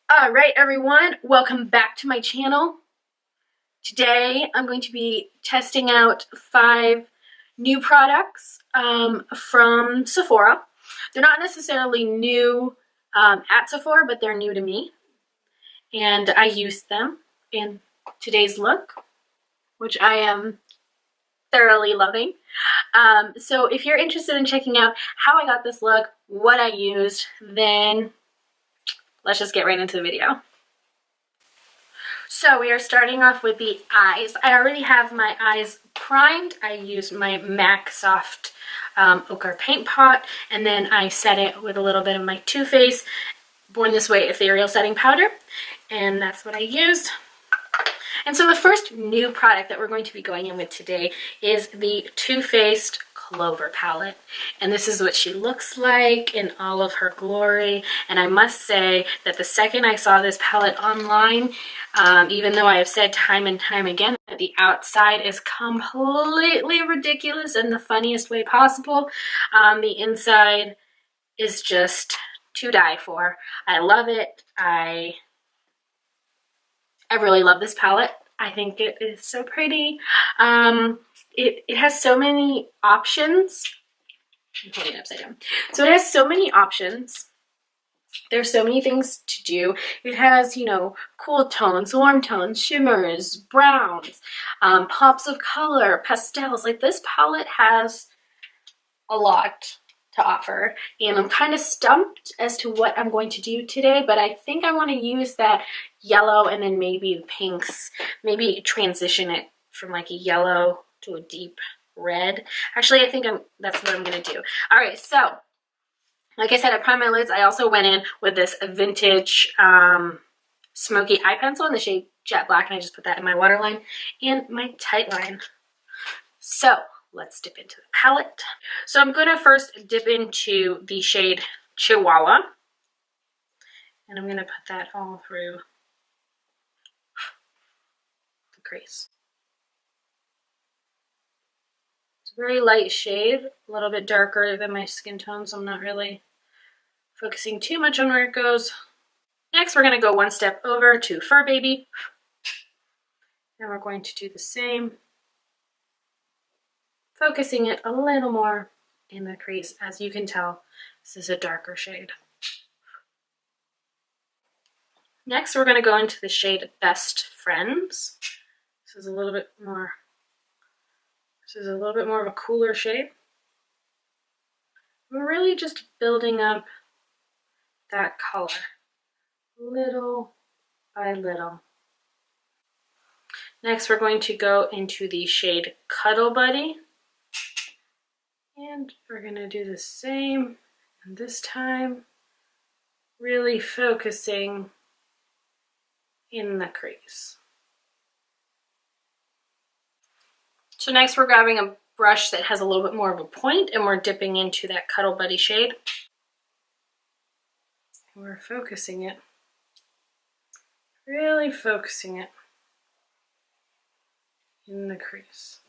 All right, everyone, welcome back to my channel. Today, I'm going to be testing out 5 new products from Sephora. They're not necessarily new at Sephora, but they're new to me. And I used them in today's look, which I am thoroughly loving. So if you're interested in checking out how I got this look, what I used, then let's just get right into the video. So we are starting off with the eyes. I already have my eyes primed. I used my MAC Soft Ochre Paint Pot, and then I set it with a little bit of my Too Faced Born This Way Ethereal Setting Powder, and that's what I used. And so the first new product that we're going to be going in with today is the Too Faced Clover palette, and this is what she looks like in all of her glory. And I must say that the second I saw this palette online, even though I have said time and time again that the outside is completely ridiculous in the funniest way possible, the inside is just to die for. I love it. I really love this palette. I think it is so pretty. It has so many options. I'm putting it upside down. So it has so many options. There's so many things to do. It has, you know, cool tones, warm tones, shimmers, browns, pops of color, pastels. Like, this palette has a lot to offer, and I'm kind of stumped as to what I'm going to do today, but I think I want to use that yellow and then maybe the pinks, maybe transition it from like a yellow to a deep red. Actually, I think that's what I'm going to do. All right, so like I said, I primed my lids. I also went in with this vintage smoky eye pencil in the shade Jet Black, and I just put that in my waterline and my tight line. So let's dip into the palette. So I'm going to first dip into the shade Chihuahua, and I'm going to put that all through the crease. It's a very light shade, a little bit darker than my skin tone, so I'm not really focusing too much on where it goes. Next, we're going to go one step over to Fur Baby, and we're going to do the same, focusing it a little more in the crease. As you can tell, this is a darker shade. Next, we're going to go into the shade Best Friends. This is a little bit more of a cooler shade. We're really just building up that color little by little. Next, we're going to go into the shade Cuddle Buddy, and we're going to do the same, and this time really focusing in the crease. So next, we're grabbing a brush that has a little bit more of a point, and we're dipping into that Cuddle Buddy shade. And we're focusing it, really focusing it in the crease.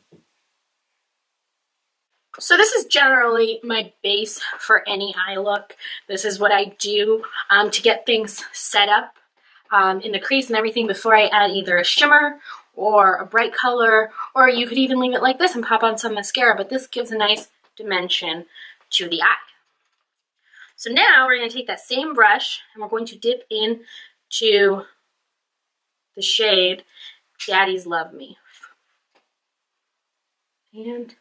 So this is generally my base for any eye look. This is what I do to get things set up in the crease and everything before I add either a shimmer or a bright color, or you could even leave it like this and pop on some mascara, but this gives a nice dimension to the eye. So now we're going to take that same brush and we're going to dip into the shade Daddies Love Me. And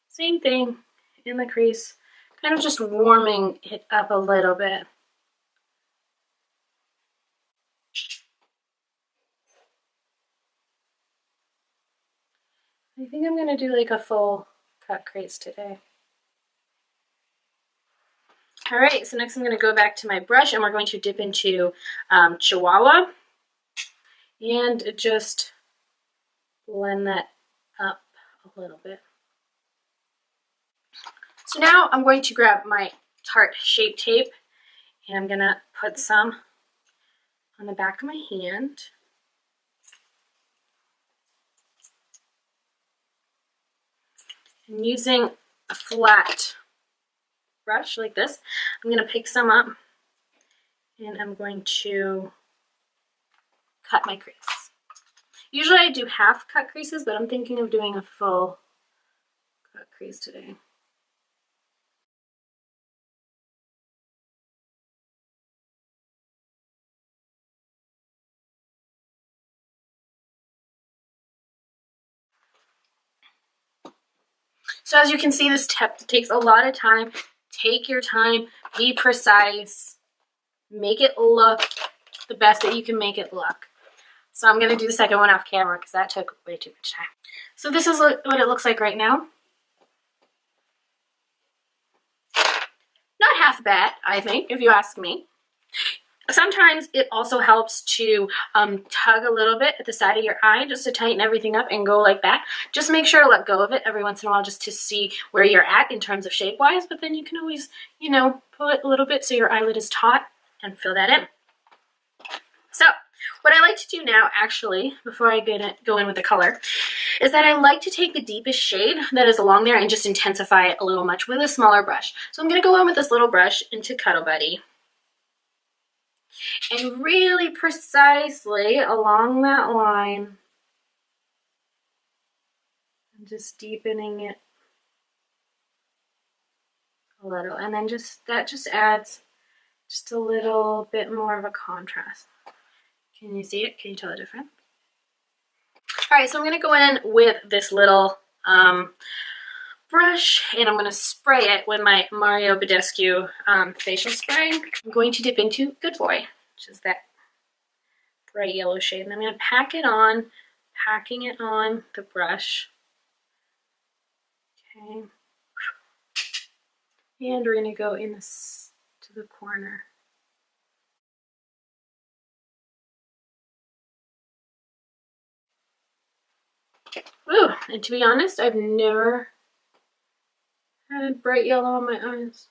same thing in the crease, kind of just warming it up a little bit. I think I'm going to do like a full cut crease today. All right, so next I'm going to go back to my brush and we're going to dip into Chihuahua and just blend that up a little bit. So now I'm going to grab my Tarte Shape Tape and I'm going to put some on the back of my hand. And using a flat brush like this, I'm going to pick some up And I'm going to cut my crease. Usually I do half cut creases, but I'm thinking of doing a full cut crease today. So as you can see, this step takes a lot of time. Take your time, be precise, make it look the best that you can make it look. So I'm gonna do the second one off camera because that took way too much time. So this is what it looks like right now. Not half bad, I think, if you ask me. Sometimes it also helps to tug a little bit at the side of your eye just to tighten everything up and go like that. Just make sure to let go of it every once in a while just to see where you're at in terms of shape-wise, but then you can always, you know, pull it a little bit so your eyelid is taut and fill that in. So what I like to do now, actually, before I go in with the color, is that I like to take the deepest shade that is along there and just intensify it a little much with a smaller brush. So I'm going to go in with this little brush into Cuddle Buddy. And really precisely along that line, I'm just deepening it a little. And then that just adds just a little bit more of a contrast. Can you see it? Can you tell the difference? All right, so I'm going to go in with this little brush, and I'm going to spray it with my Mario Badescu facial spray. I'm going to dip into Good Boy, which is that bright yellow shade, and I'm going to pack it on, packing it on the brush. Okay. And we're going to go in this to the corner. Ooh, and to be honest, I've never had bright yellow on my eyes.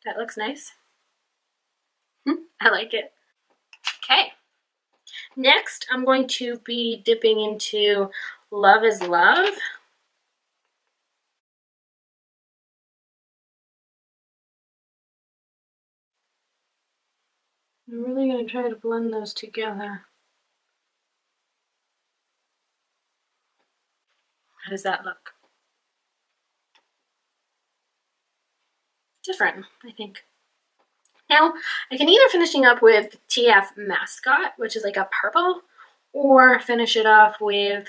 That looks nice. I like it. Okay. Next, I'm going to be dipping into Love is Love. I'm really going to try to blend those together. How does that look? Different, I think. Now, I can either finishing up with TF Mascot, which is like a purple, or finish it off with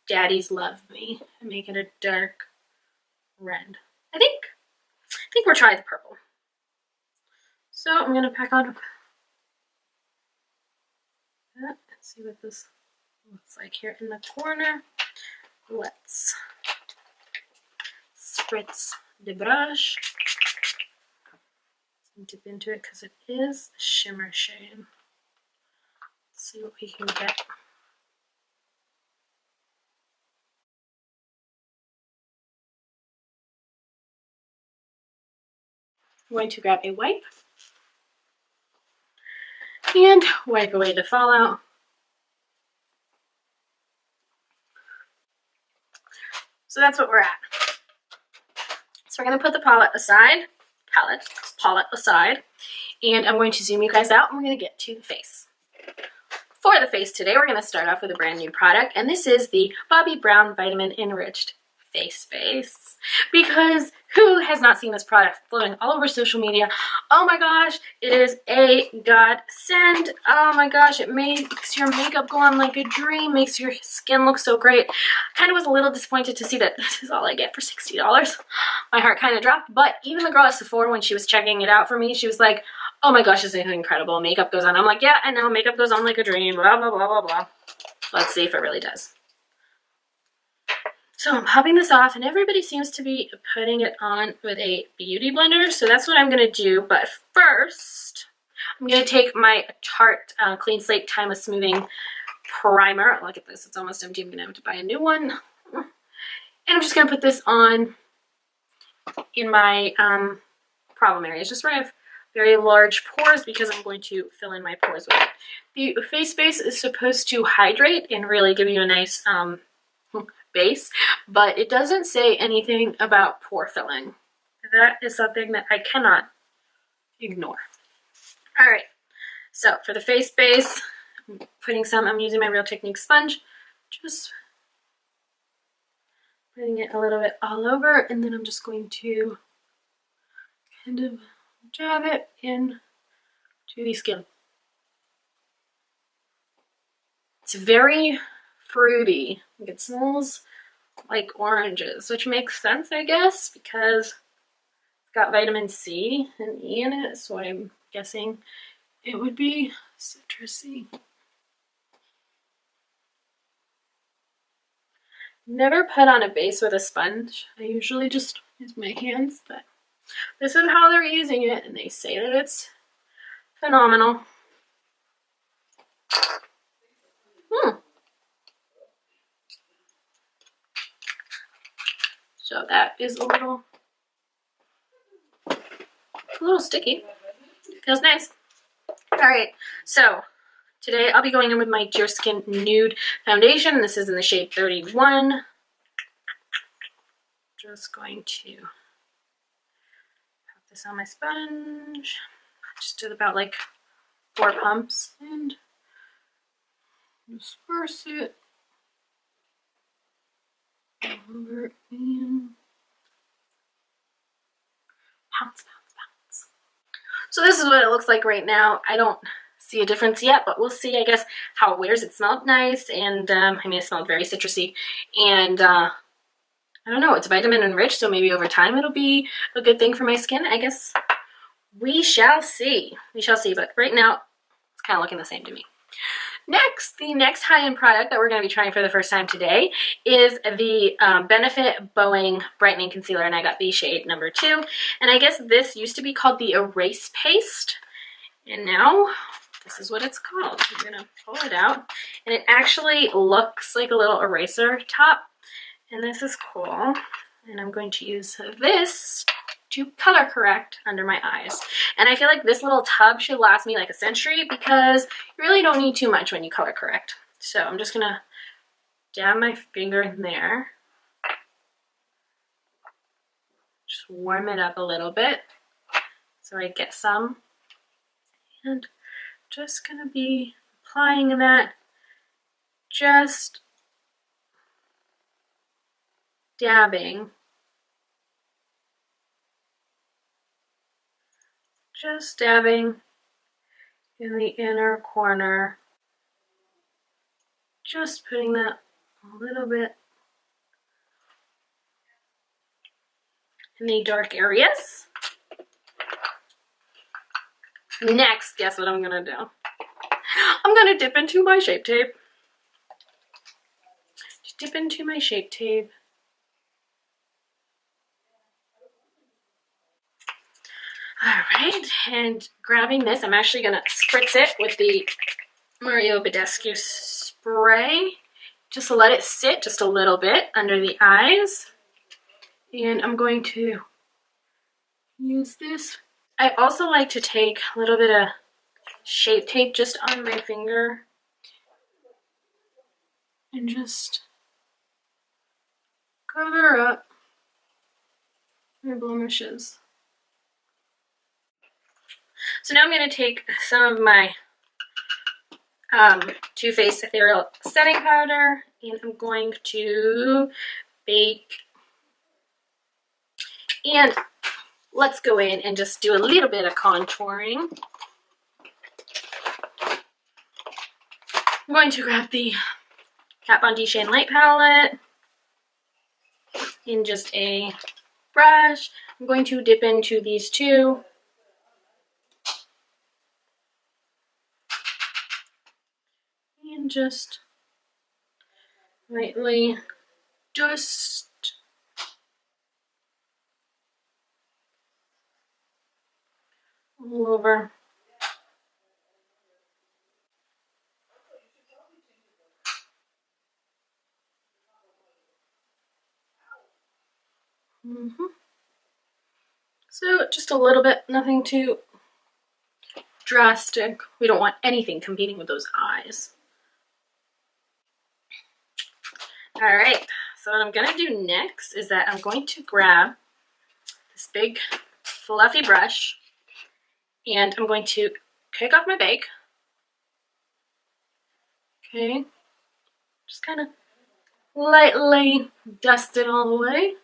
Daddy's Love Me and make it a dark red. I think we'll try the purple. So I'm going to pack on that. Let's see what this looks like here in the corner. Let's spritz the brush. Dip into it because it is a shimmer shade. Let's see what we can get. I'm going to grab a wipe and wipe away the fallout. So that's what we're at. So we're going to put the palette aside, and I'm going to zoom you guys out and we're going to get to the face. For the face today, we're going to start off with a brand new product, and this is the Bobbi Brown Vitamin Enriched Face Base. Because who has not seen this product floating all over social media? Oh my gosh, it is a godsend. Oh my gosh, it makes your makeup go on like a dream, makes your skin look so great. I kind of was a little disappointed to see that this is all I get for $60. My heart kind of dropped, but even the girl at Sephora, when she was checking it out for me, she was like, oh my gosh, this is incredible. Makeup goes on. I'm like, yeah, I know, makeup goes on like a dream, blah, blah, blah, blah, blah. Let's see if it really does. So I'm popping this off, and everybody seems to be putting it on with a beauty blender, so that's what I'm going to do. But first, I'm going to take my Tarte Clean Slate Timeless Smoothing Primer. Look at this. It's almost empty. I'm going to have to buy a new one. And I'm just going to put this on in my problem areas, just where I have very large pores, because I'm going to fill in my pores with it. The face base is supposed to hydrate and really give you a nice base, but it doesn't say anything about pore filling. That is something that I cannot ignore. All right, so for the face base, I'm using my Real Technique sponge, just putting it a little bit all over, and then I'm just going to kind of dab it in to the skin. It's very fruity. It smells like oranges, which makes sense, I guess, because it's got vitamin C and E in it, so I'm guessing it would be citrusy. Never put on a base with a sponge. I usually just use my hands, but this is how they're using it, and they say that it's phenomenal. So that is a little sticky. Feels nice. All right, so today I'll be going in with my Dear Skin Nude Foundation. This is in the shade 31. Just going to put this on my sponge. Just did about like 4 pumps and disperse it over and pounce. So this is what it looks like right now. I don't see a difference yet, but we'll see, I guess, how it wears. It smelled nice, and I mean, it smelled very citrusy, and I don't know, it's vitamin enriched, so maybe over time it'll be a good thing for my skin. I guess we shall see. We shall see, but right now it's kind of looking the same to me. Next, the next high-end product that we're going to be trying for the first time today is the Benefit Boi-ing Brightening Concealer, and I got the shade number 2. And I guess this used to be called the Erase Paste, and now this is what it's called. I'm going to pull it out, and it actually looks like a little eraser top, and this is cool. And I'm going to use this to color correct under my eyes. And I feel like this little tub should last me like a century because you really don't need too much when you color correct. So I'm just gonna dab my finger in there. Just warm it up a little bit so I get some. And just gonna be applying that, just dabbing. Just dabbing in the inner corner, just putting that a little bit in the dark areas. Next, guess what I'm gonna do? I'm gonna dip into my Shape Tape. Just dip into my Shape Tape. Alright, and grabbing this, I'm actually going to spritz it with the Mario Badescu spray. Just let it sit just a little bit under the eyes. And I'm going to use this. I also like to take a little bit of Shape Tape just on my finger and just cover up my blemishes. So now I'm going to take some of my Too Faced Ethereal Setting Powder, and I'm going to bake. And let's go in and just do a little bit of contouring. I'm going to grab the Kat Von D Shine Light Palette in just a brush. I'm going to dip into these two. And just lightly dust all over. So just a little bit, nothing too drastic. We don't want anything competing with those eyes. All right, So what I'm gonna do next is that I'm going to grab this big fluffy brush and I'm going to kick off my bake. Okay, just kind of lightly dust it all the way.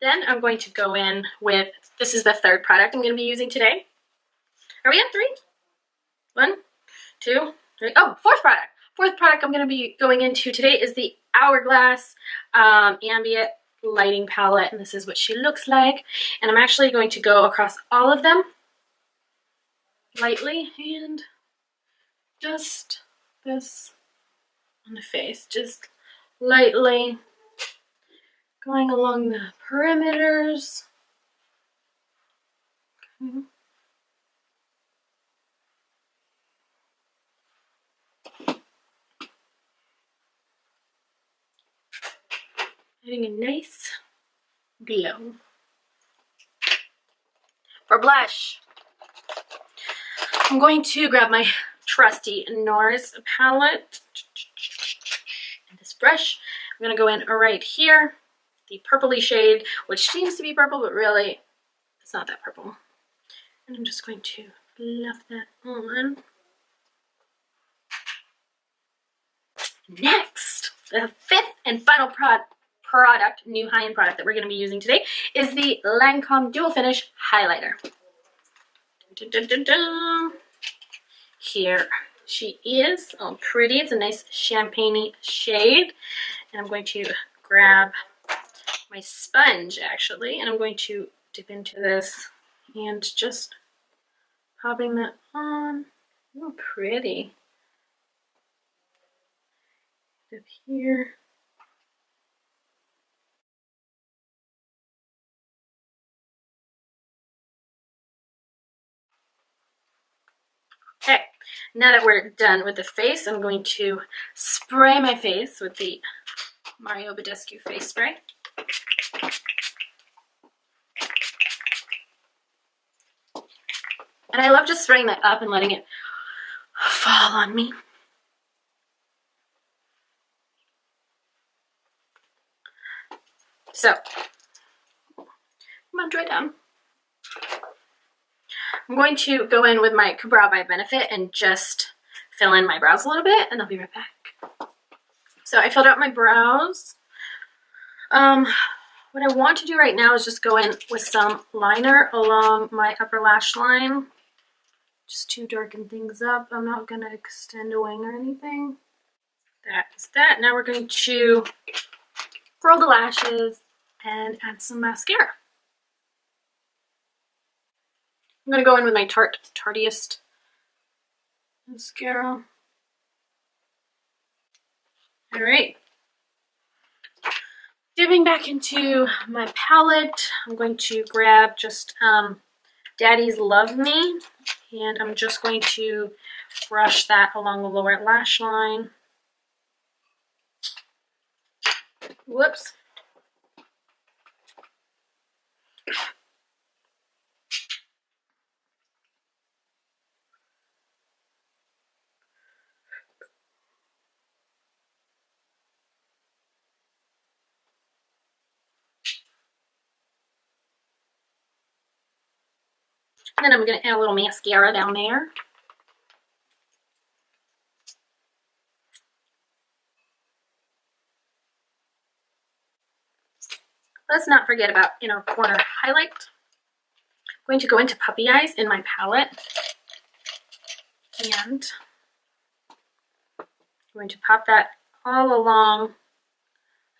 Then I'm going to go in with, this is the third product I'm going to be using today. Are we at 3? 1, 2, 3. Oh, fourth product. Fourth product I'm going to be going into today is the Hourglass Ambient lighting palette, and this is what she looks like. And I'm actually going to go across all of them lightly and just this on the face, just lightly going along the perimeters. Okay. Getting a nice glow. For blush, I'm going to grab my trusty NARS palette and this brush. I'm going to go in right here, the purpley shade, which seems to be purple, but really it's not that purple. And I'm just going to fluff that on. Next, the fifth and final product, new high-end product that we're going to be using today is the LANCôME Dual Finish Highlighter. Dun, dun, dun, dun. Here she is, all pretty. It's a nice champagne-y shade. And I'm going to grab my sponge, actually, and I'm going to dip into this and just popping that on. Oh, pretty. Up here. Okay, now that we're done with the face, I'm going to spray my face with the Mario Badescu face spray. And I love just spraying that up and letting it fall on me. So, come on, dry down. I'm going to go in with my Brow by Benefit and just fill in my brows a little bit, and I'll be right back. So I filled out my brows. What I want to do right now is just go in with some liner along my upper lash line, just to darken things up. I'm not going to extend a wing or anything. That is that. Now we're going to curl the lashes and add some mascara. I'm going to go in with my Tartiest mascara. All right. Dipping back into my palette, I'm going to grab just Daddy's Love Me, and I'm just going to brush that along the lower lash line. Whoops. And then I'm going to add a little mascara down there. Let's not forget about inner corner highlight. I'm going to go into Puppy Eyes in my palette. And I'm going to pop that all along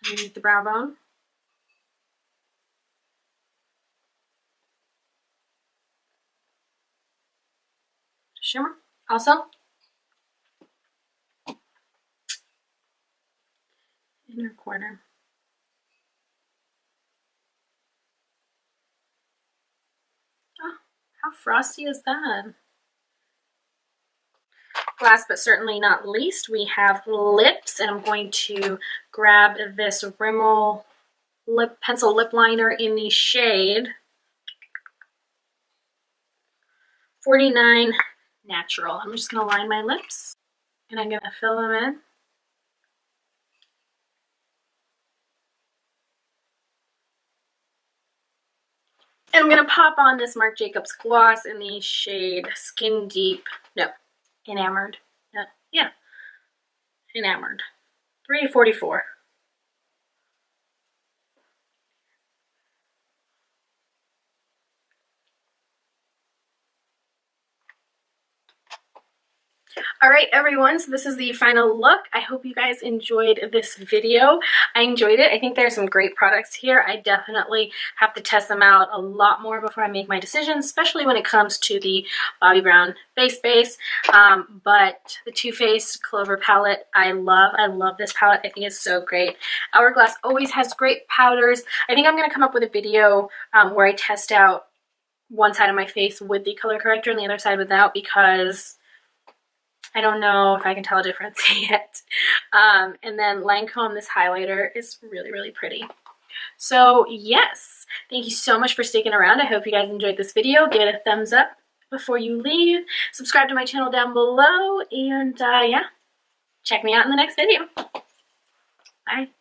underneath the brow bone. Shimmer. Also, inner corner. Oh, how frosty is that? Last but certainly not least, we have lips, and I'm going to grab this Rimmel pencil lip liner in the shade 49 Natural. I'm just going to line my lips, and I'm going to fill them in And I'm going to pop on this Marc Jacobs gloss in the shade Skin Deep. No, Enamored. No, yeah, Enamored. 344. All right, everyone, so this is the final look. I hope you guys enjoyed this video. I enjoyed it. I think there's some great products here. I definitely have to test them out a lot more before I make my decisions, especially when it comes to the Bobbi Brown base. But the Too Faced Clover palette, I love. I love this palette. I think it's so great. Hourglass always has great powders. I think I'm going to come up with a video where I test out one side of my face with the color corrector and the other side without, because I don't know if I can tell a difference yet. And then LANCôME, this highlighter is really, really pretty. So yes, thank you so much for sticking around. I hope you guys enjoyed this video. Give it a thumbs up before you leave. Subscribe to my channel down below. And yeah, check me out in the next video. Bye.